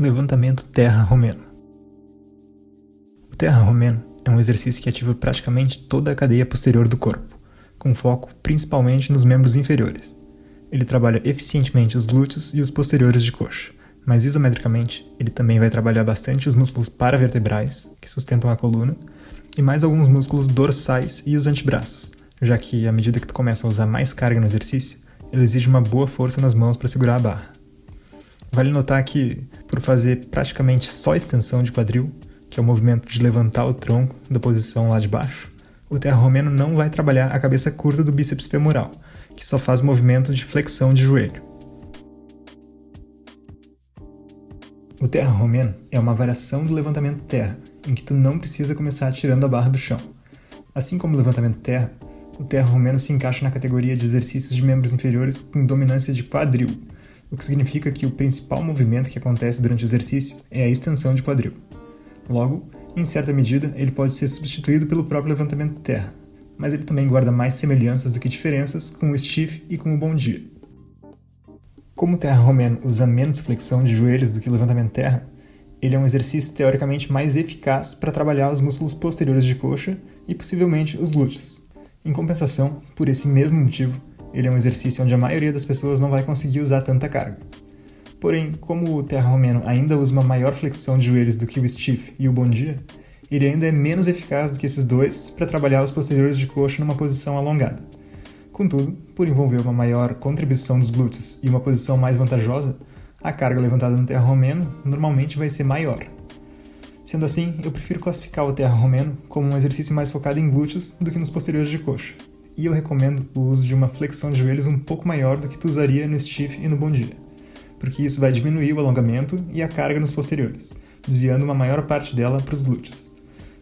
Levantamento terra-romeno. O terra-romeno é um exercício que ativa praticamente toda a cadeia posterior do corpo, com foco principalmente nos membros inferiores. Ele trabalha eficientemente os glúteos e os posteriores de coxa, mas isometricamente ele também vai trabalhar bastante os músculos paravertebrais, que sustentam a coluna, e mais alguns músculos dorsais e os antebraços, já que à medida que tu começa a usar mais carga no exercício, ele exige uma boa força nas mãos para segurar a barra. Vale notar que, por fazer praticamente só extensão de quadril, que é o movimento de levantar o tronco da posição lá de baixo, o terra-romeno não vai trabalhar a cabeça curta do bíceps femoral, que só faz movimento de flexão de joelho. O terra-romeno é uma variação do levantamento terra, em que tu não precisa começar tirando a barra do chão. Assim como o levantamento terra, o terra-romeno se encaixa na categoria de exercícios de membros inferiores com dominância de quadril, o que significa que o principal movimento que acontece durante o exercício é a extensão de quadril. Logo, em certa medida, ele pode ser substituído pelo próprio levantamento terra, mas ele também guarda mais semelhanças do que diferenças com o stiff e com o bom dia. Como o terra-romeno usa menos flexão de joelhos do que o levantamento terra, ele é um exercício teoricamente mais eficaz para trabalhar os músculos posteriores de coxa e possivelmente os glúteos. Em compensação, por esse mesmo motivo, ele é um exercício onde a maioria das pessoas não vai conseguir usar tanta carga. Porém, como o terra-romeno ainda usa uma maior flexão de joelhos do que o stiff e o bom dia, ele ainda é menos eficaz do que esses dois para trabalhar os posteriores de coxa numa posição alongada. Contudo, por envolver uma maior contribuição dos glúteos e uma posição mais vantajosa, a carga levantada no terra-romeno normalmente vai ser maior. Sendo assim, eu prefiro classificar o terra-romeno como um exercício mais focado em glúteos do que nos posteriores de coxa. E eu recomendo o uso de uma flexão de joelhos um pouco maior do que tu usaria no stiff e no bom dia, porque isso vai diminuir o alongamento e a carga nos posteriores, desviando uma maior parte dela para os glúteos.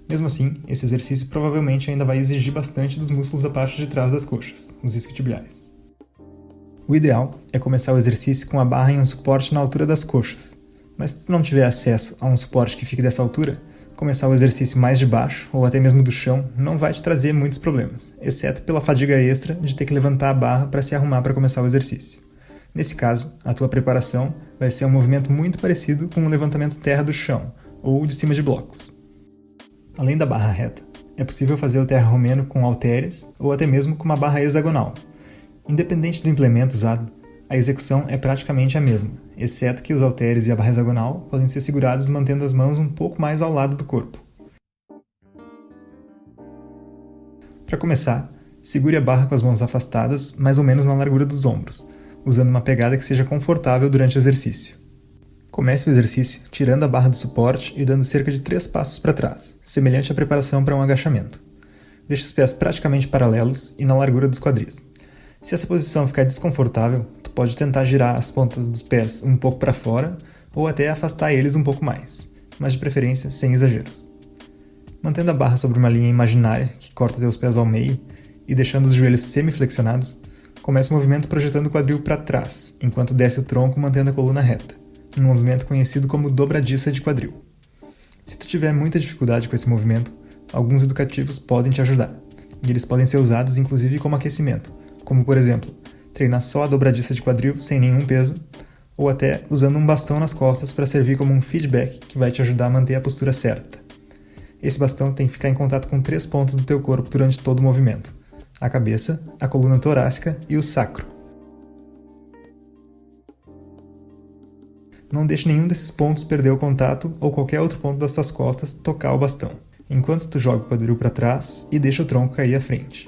Mesmo assim, esse exercício provavelmente ainda vai exigir bastante dos músculos da parte de trás das coxas, os isquiotibiais. O ideal é começar o exercício com a barra em um suporte na altura das coxas, mas se tu não tiver acesso a um suporte que fique dessa altura, começar o exercício mais de baixo, ou até mesmo do chão, não vai te trazer muitos problemas, exceto pela fadiga extra de ter que levantar a barra para se arrumar para começar o exercício. Nesse caso, a tua preparação vai ser um movimento muito parecido com o levantamento terra do chão, ou de cima de blocos. Além da barra reta, é possível fazer o terra-romeno com halteres ou até mesmo com uma barra hexagonal. Independente do implemento usado, a execução é praticamente a mesma, exceto que os halteres e a barra hexagonal podem ser segurados mantendo as mãos um pouco mais ao lado do corpo. Para começar, segure a barra com as mãos afastadas mais ou menos na largura dos ombros, usando uma pegada que seja confortável durante o exercício. Comece o exercício tirando a barra do suporte e dando cerca de 3 passos para trás, semelhante à preparação para um agachamento. Deixe os pés praticamente paralelos e na largura dos quadris. Se essa posição ficar desconfortável, tu pode tentar girar as pontas dos pés um pouco para fora ou até afastar eles um pouco mais, mas de preferência sem exageros. Mantendo a barra sobre uma linha imaginária que corta teus pés ao meio e deixando os joelhos semi-flexionados, comece o movimento projetando o quadril para trás, enquanto desce o tronco mantendo a coluna reta, um movimento conhecido como dobradiça de quadril. Se tu tiver muita dificuldade com esse movimento, alguns educativos podem te ajudar, e eles podem ser usados inclusive como aquecimento, como por exemplo, treinar só a dobradiça de quadril sem nenhum peso, ou até usando um bastão nas costas para servir como um feedback que vai te ajudar a manter a postura certa. Esse bastão tem que ficar em contato com 3 pontos do teu corpo durante todo o movimento: a cabeça, a coluna torácica e o sacro. Não deixe nenhum desses pontos perder o contato ou qualquer outro ponto das tuas costas tocar o bastão, enquanto tu joga o quadril para trás e deixa o tronco cair à frente.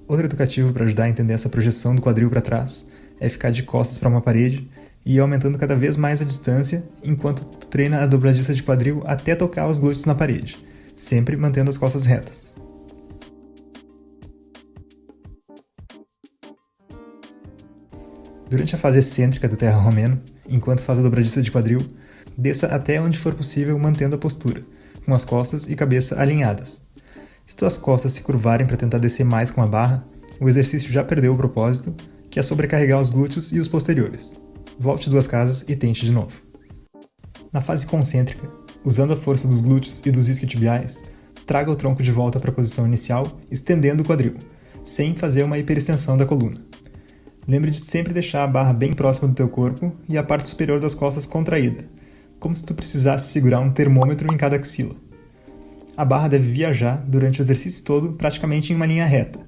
Outro educativo para ajudar a entender essa projeção do quadril para trás é ficar de costas para uma parede e ir aumentando cada vez mais a distância enquanto tu treina a dobradiça de quadril até tocar os glúteos na parede, sempre mantendo as costas retas. Durante a fase excêntrica do terra-romeno, enquanto faz a dobradiça de quadril, desça até onde for possível mantendo a postura, com as costas e cabeça alinhadas. Se tuas costas se curvarem para tentar descer mais com a barra, o exercício já perdeu o propósito, que é sobrecarregar os glúteos e os posteriores. Volte 2 casas e tente de novo. Na fase concêntrica, usando a força dos glúteos e dos isquiotibiais, traga o tronco de volta para a posição inicial, estendendo o quadril, sem fazer uma hiperextensão da coluna. Lembre de sempre deixar a barra bem próxima do teu corpo e a parte superior das costas contraída, como se tu precisasse segurar um termômetro em cada axila. A barra deve viajar durante o exercício todo praticamente em uma linha reta,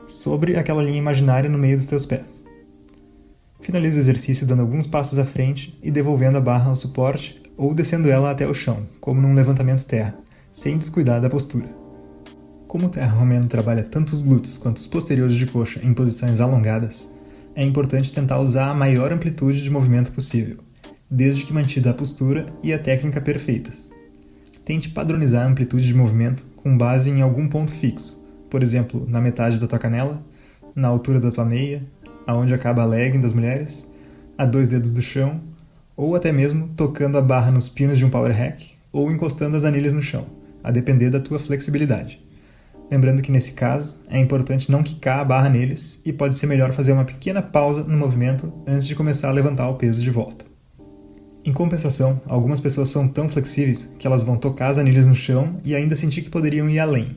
sobre aquela linha imaginária no meio dos teus pés. Finalize o exercício dando alguns passos à frente e devolvendo a barra ao suporte ou descendo ela até o chão, como num levantamento terra, sem descuidar da postura. Como o terra romeno trabalha tanto os glúteos quanto os posteriores de coxa em posições alongadas, é importante tentar usar a maior amplitude de movimento possível, desde que mantida a postura e a técnica perfeitas. Tente padronizar a amplitude de movimento com base em algum ponto fixo, por exemplo, na metade da tua canela, na altura da tua meia, aonde acaba a legging das mulheres, a 2 dedos do chão, ou até mesmo tocando a barra nos pinos de um power hack ou encostando as anilhas no chão, a depender da tua flexibilidade. Lembrando que nesse caso, é importante não quicar a barra neles e pode ser melhor fazer uma pequena pausa no movimento antes de começar a levantar o peso de volta. Em compensação, algumas pessoas são tão flexíveis que elas vão tocar as anilhas no chão e ainda sentir que poderiam ir além.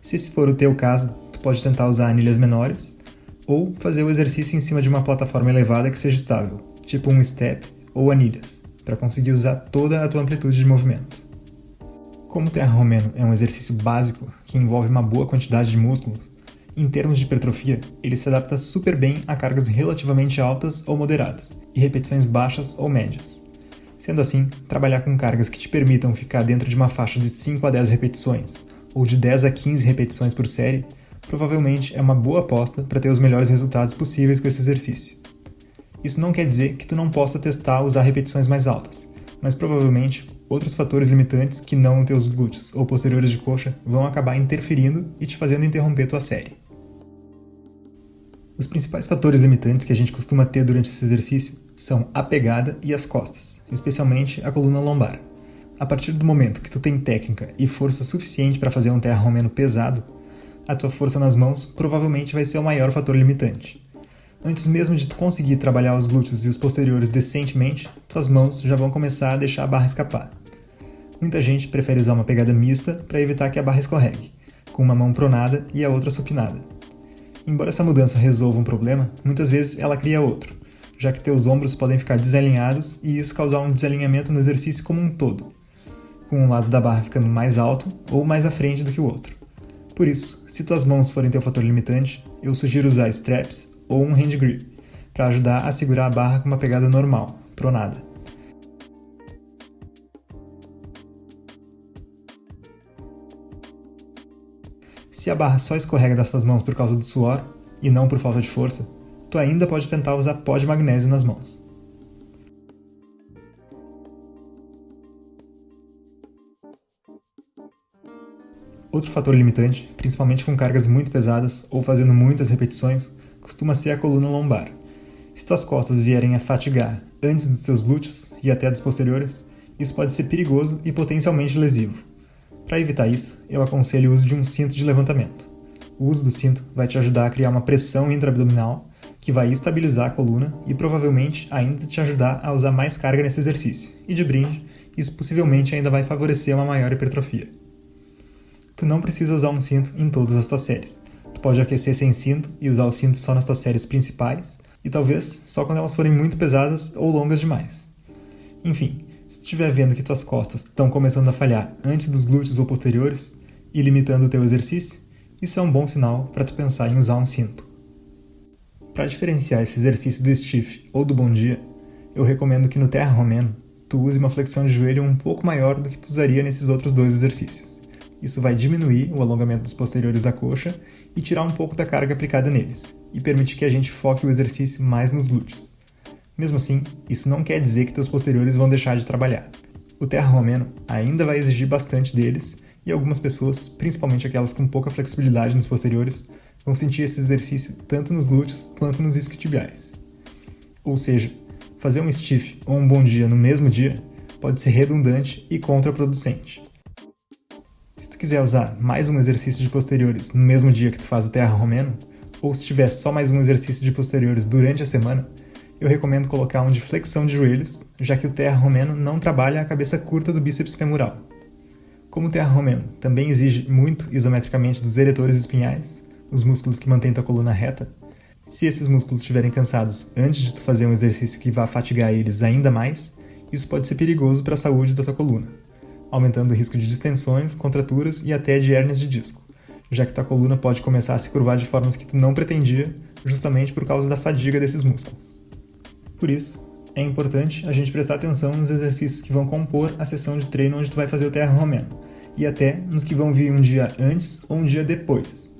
Se esse for o teu caso, tu pode tentar usar anilhas menores ou fazer o exercício em cima de uma plataforma elevada que seja estável, tipo um step ou anilhas, para conseguir usar toda a tua amplitude de movimento. Como o terra romeno é um exercício básico que envolve uma boa quantidade de músculos, em termos de hipertrofia, ele se adapta super bem a cargas relativamente altas ou moderadas e repetições baixas ou médias. Sendo assim, trabalhar com cargas que te permitam ficar dentro de uma faixa de 5 a 10 repetições ou de 10 a 15 repetições por série provavelmente é uma boa aposta para ter os melhores resultados possíveis com esse exercício. Isso não quer dizer que tu não possa testar usar repetições mais altas, mas provavelmente outros fatores limitantes que não teus glúteos ou posteriores de coxa vão acabar interferindo e te fazendo interromper tua série. Os principais fatores limitantes que a gente costuma ter durante esse exercício são a pegada e as costas, especialmente a coluna lombar. A partir do momento que tu tem técnica e força suficiente para fazer um terra romeno pesado, a tua força nas mãos provavelmente vai ser o maior fator limitante. Antes mesmo de tu conseguir trabalhar os glúteos e os posteriores decentemente, tuas mãos já vão começar a deixar a barra escapar. Muita gente prefere usar uma pegada mista para evitar que a barra escorregue, com uma mão pronada e a outra supinada. Embora essa mudança resolva um problema, muitas vezes ela cria outro, já que teus ombros podem ficar desalinhados e isso causar um desalinhamento no exercício como um todo, com um lado da barra ficando mais alto ou mais à frente do que o outro. Por isso, se tuas mãos forem teu fator limitante, eu sugiro usar straps ou um hand grip, para ajudar a segurar a barra com uma pegada normal, pronada. Se a barra só escorrega das tuas mãos por causa do suor, e não por falta de força, tu ainda pode tentar usar pó de magnésio nas mãos. Outro fator limitante, principalmente com cargas muito pesadas ou fazendo muitas repetições, costuma ser a coluna lombar. Se tuas costas vierem a fatigar antes dos teus glúteos e até dos posteriores, isso pode ser perigoso e potencialmente lesivo. Para evitar isso, eu aconselho o uso de um cinto de levantamento. O uso do cinto vai te ajudar a criar uma pressão intraabdominal que vai estabilizar a coluna e provavelmente ainda te ajudar a usar mais carga nesse exercício. E de brinde, isso possivelmente ainda vai favorecer uma maior hipertrofia. Tu não precisa usar um cinto em todas as tuas séries. Tu pode aquecer sem cinto e usar o cinto só nas tuas séries principais, e talvez só quando elas forem muito pesadas ou longas demais. Enfim, se tu estiver vendo que tuas costas estão começando a falhar antes dos glúteos ou posteriores, e limitando o teu exercício, isso é um bom sinal para tu pensar em usar um cinto. Para diferenciar esse exercício do stiff ou do bom dia, eu recomendo que no terra romeno, tu use uma flexão de joelho um pouco maior do que tu usaria nesses outros dois exercícios. Isso vai diminuir o alongamento dos posteriores da coxa e tirar um pouco da carga aplicada neles, e permitir que a gente foque o exercício mais nos glúteos. Mesmo assim, isso não quer dizer que teus posteriores vão deixar de trabalhar. O terra romeno ainda vai exigir bastante deles, e algumas pessoas, principalmente aquelas com pouca flexibilidade nos posteriores, vão sentir esse exercício tanto nos glúteos quanto nos isquiotibiais. Ou seja, fazer um stiff ou um bom dia no mesmo dia pode ser redundante e contraproducente. Se tu quiser usar mais um exercício de posteriores no mesmo dia que tu faz o terra romeno, ou se tiver só mais um exercício de posteriores durante a semana, eu recomendo colocar um de flexão de joelhos, já que o terra romeno não trabalha a cabeça curta do bíceps femoral. Como o terra romeno também exige muito isometricamente dos eretores espinhais, os músculos que mantêm tua coluna reta, Se esses músculos estiverem cansados antes de tu fazer um exercício que vá fatigar eles ainda mais, isso pode ser perigoso para a saúde da tua coluna, aumentando o risco de distensões, contraturas e até de hérnias de disco, já que tua coluna pode começar a se curvar de formas que tu não pretendia, justamente por causa da fadiga desses músculos. Por isso, é importante a gente prestar atenção nos exercícios que vão compor a sessão de treino onde tu vai fazer o terra romeno, e até nos que vão vir um dia antes ou um dia depois.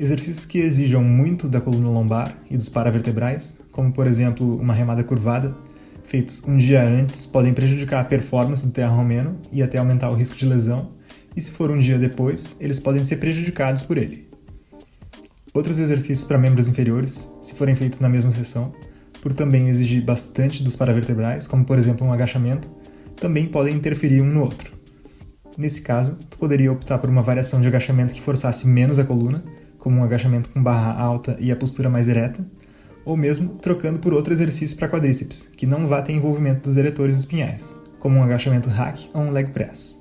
Exercícios que exijam muito da coluna lombar e dos paravertebrais, como por exemplo uma remada curvada, feitos um dia antes, podem prejudicar a performance do terra romeno e até aumentar o risco de lesão, e se for um dia depois, eles podem ser prejudicados por ele. Outros exercícios para membros inferiores, se forem feitos na mesma sessão, por também exigir bastante dos paravertebrais, como por exemplo um agachamento, também podem interferir um no outro. Nesse caso, tu poderia optar por uma variação de agachamento que forçasse menos a coluna, como um agachamento com barra alta e a postura mais ereta, ou mesmo trocando por outro exercício para quadríceps, que não vá ter envolvimento dos eretores espinhais, como um agachamento hack ou um leg press.